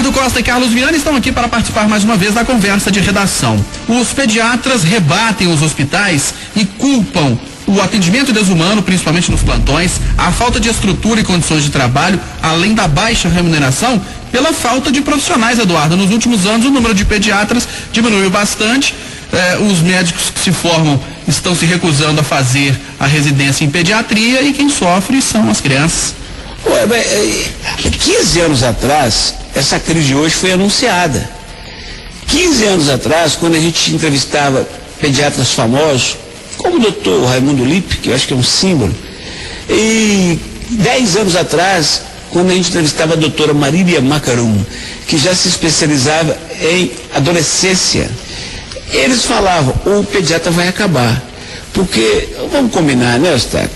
Eduardo Costa e Carlos Viana estão aqui para participar mais uma vez da conversa de redação. Os pediatras rebatem os hospitais e culpam o atendimento desumano, principalmente nos plantões, a falta de estrutura e condições de trabalho, além da baixa remuneração, pela falta de profissionais, Eduardo. Nos últimos anos, o número de pediatras diminuiu bastante. Os médicos que se formam estão se recusando a fazer a residência em pediatria e quem sofre são as crianças. 15 anos atrás, essa crise de hoje foi anunciada. 15 anos atrás, quando a gente entrevistava pediatras famosos, como o doutor Raimundo Lippe, que eu acho que é um símbolo, e 10 anos atrás, quando a gente entrevistava a doutora Marília Macarum, que já se especializava em adolescência, eles falavam, o pediatra vai acabar. Porque, vamos combinar, né, Eustáquio?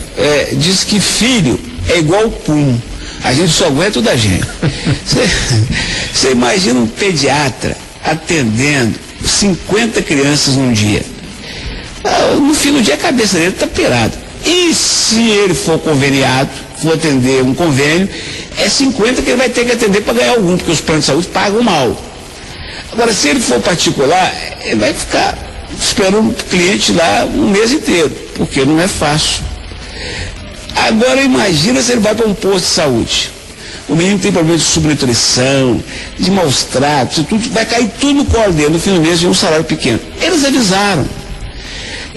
Diz que filho é igual pum. A gente só aguenta o da gente. Você imagina um pediatra atendendo 50 crianças num dia. No fim do dia a cabeça dele está pirada. E se ele for conveniado, for atender um convênio, é 50 que ele vai ter que atender para ganhar algum, porque os planos de saúde pagam mal. Agora, se ele for particular, ele vai ficar esperando o cliente lá um mês inteiro, porque não é fácil. Agora imagina se ele vai para um posto de saúde. O menino tem problema de subnutrição, de maus tratos, tudo, vai cair tudo no colo dele, no fim do mês, de um salário pequeno. Eles avisaram.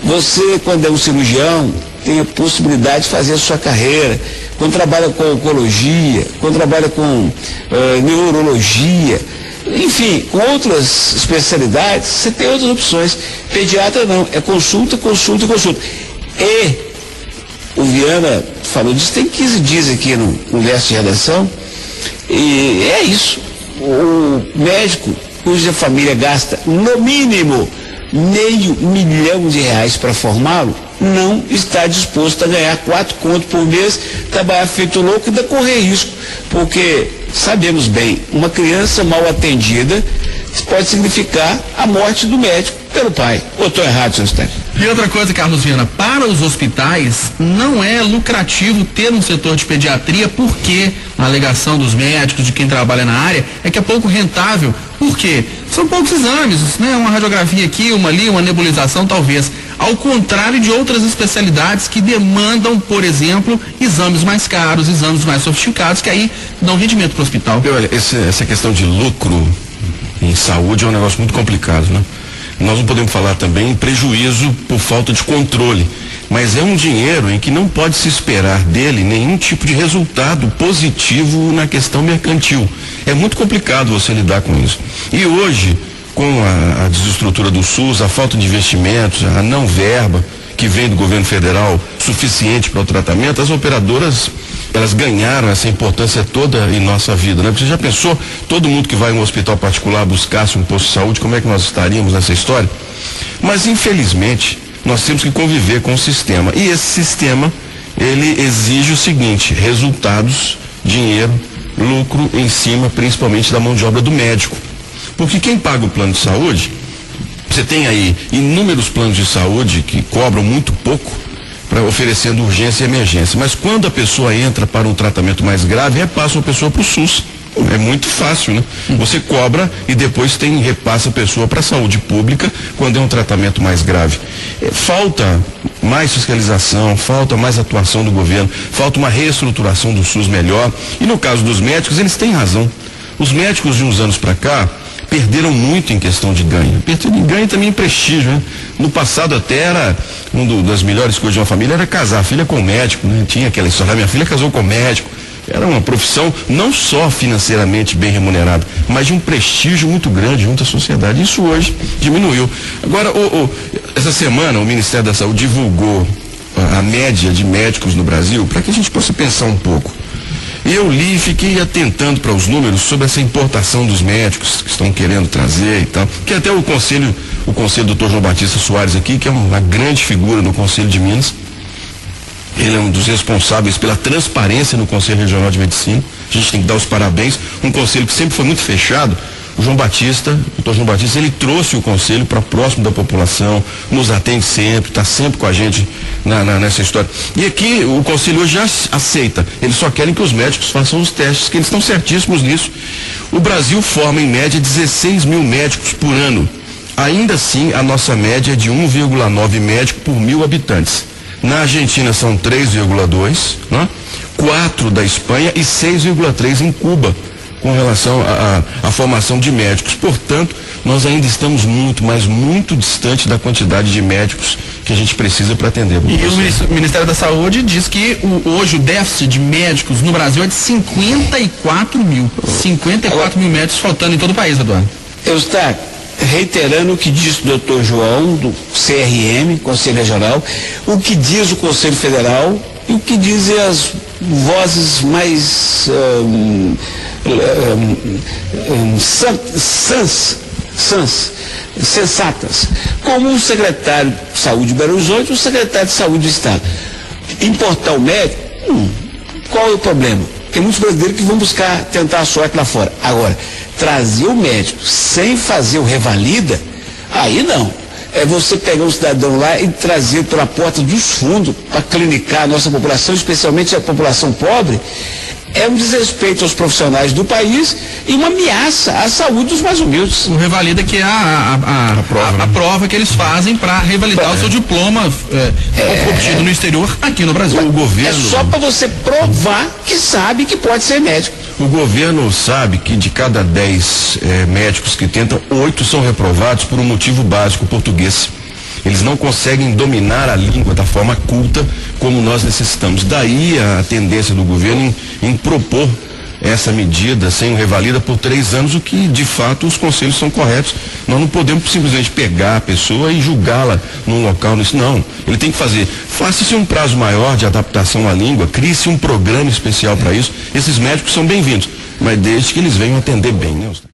Você, quando é um cirurgião, tem a possibilidade de fazer a sua carreira. Quando trabalha com oncologia, quando trabalha com neurologia, enfim, com outras especialidades, você tem outras opções. Pediatra não, é consulta, consulta e consulta. E o Viana falou disso, tem 15 dias aqui no verso de redação, e é isso. O médico cuja família gasta no mínimo R$500 mil para formá-lo, não está disposto a ganhar 4 contos por mês, trabalhar feito louco e ainda correr risco, porque sabemos bem, uma criança mal atendida pode significar a morte do médico pelo pai. Ou estou errado, senhor Stênio? E outra coisa, Carlos Viana, para os hospitais não é lucrativo ter um setor de pediatria, porque a alegação dos médicos, de quem trabalha na área, é que é pouco rentável. Por quê? São poucos exames, né? Uma radiografia aqui, uma ali, uma nebulização talvez. Ao contrário de outras especialidades que demandam, por exemplo, exames mais caros, exames mais sofisticados, que aí dão rendimento para o hospital. Olha, essa questão de lucro em saúde é um negócio muito complicado, né? Nós não podemos falar também em prejuízo por falta de controle, mas é um dinheiro em que não pode se esperar dele nenhum tipo de resultado positivo na questão mercantil. É muito complicado você lidar com isso. E hoje, com a desestrutura do SUS, a falta de investimentos, a não verba que vem do governo federal suficiente para o tratamento, as operadoras, elas ganharam essa importância toda em nossa vida, né? Você já pensou, todo mundo que vai em um hospital particular buscasse um posto de saúde, como é que nós estaríamos nessa história? Mas, infelizmente, nós temos que conviver com o sistema. E esse sistema, ele exige o seguinte: resultados, dinheiro, lucro em cima, principalmente da mão de obra do médico. Porque quem paga o plano de saúde, você tem aí inúmeros planos de saúde que cobram muito pouco, oferecendo urgência e emergência. Mas quando a pessoa entra para um tratamento mais grave, repassa a pessoa para o SUS. É muito fácil, né? Você cobra e depois repassa a pessoa para a saúde pública quando é um tratamento mais grave. Falta mais fiscalização, falta mais atuação do governo, falta uma reestruturação do SUS melhor. E no caso dos médicos, eles têm razão. Os médicos de uns anos para cá perderam muito em questão de ganho. Ganho também em prestígio, né? No passado até era das melhores coisas de uma família era casar a filha com o médico, né? Tinha aquela história, minha filha casou com o médico. Era uma profissão não só financeiramente bem remunerada, mas de um prestígio muito grande junto à sociedade. Isso hoje diminuiu. Agora, essa semana o Ministério da Saúde divulgou a média de médicos no Brasil, para que a gente possa pensar um pouco. Eu li e fiquei atentando para os números sobre essa importação dos médicos que estão querendo trazer e tal, que até o conselho do Dr. João Batista Soares aqui, que é uma grande figura no Conselho de Minas, ele é um dos responsáveis pela transparência no Conselho Regional de Medicina. A gente tem que dar os parabéns, um conselho que sempre foi muito fechado. O Dr. João Batista, ele trouxe o conselho para próximo da população, nos atende sempre, está sempre com a gente nessa história. E aqui o conselho hoje já aceita, eles só querem que os médicos façam os testes, que eles estão certíssimos nisso. O Brasil forma em média 16 mil médicos por ano. Ainda assim, a nossa média é de 1,9 médico por 1.000 habitantes. Na Argentina são 3,2, né? 4 da Espanha e 6,3 em Cuba, com relação à formação de médicos. Portanto, nós ainda estamos muito, mas muito distante da quantidade de médicos que a gente precisa para atender a população. E o Ministério da Saúde diz que hoje o déficit de médicos no Brasil é de 54 mil. 54 mil médicos faltando em todo o país, Eduardo. Eu estou reiterando o que diz o doutor João, do CRM, Conselho Regional, o que diz o Conselho Federal e o que dizem as vozes mais sensatas, como o secretário de Saúde de Belo Horizonte e o secretário de Saúde do Estado. Importar o médico, qual é o problema? Tem muitos brasileiros que vão tentar a sorte lá fora. Agora, trazer o médico sem fazer o revalida, aí não. É você pegar um cidadão lá e trazer pela porta dos fundos para clinicar a nossa população, especialmente a população pobre. É um desrespeito aos profissionais do país e uma ameaça à saúde dos mais humildes. O revalida que é a prova que eles fazem para revalidar o seu diploma obtido no exterior aqui no Brasil. O governo... É só para você provar que sabe que pode ser médico. O governo sabe que de cada 10 médicos que tentam, 8 são reprovados por um motivo básico, o português. Eles não conseguem dominar a língua da forma culta como nós necessitamos. Daí a tendência do governo em propor essa medida sem o revalida por 3 anos, o que de fato os conselhos são corretos. Nós não podemos simplesmente pegar a pessoa e julgá-la num local. Não, ele tem que faça-se um prazo maior de adaptação à língua, crie-se um programa especial para isso. Esses médicos são bem-vindos, mas desde que eles venham atender bem, né?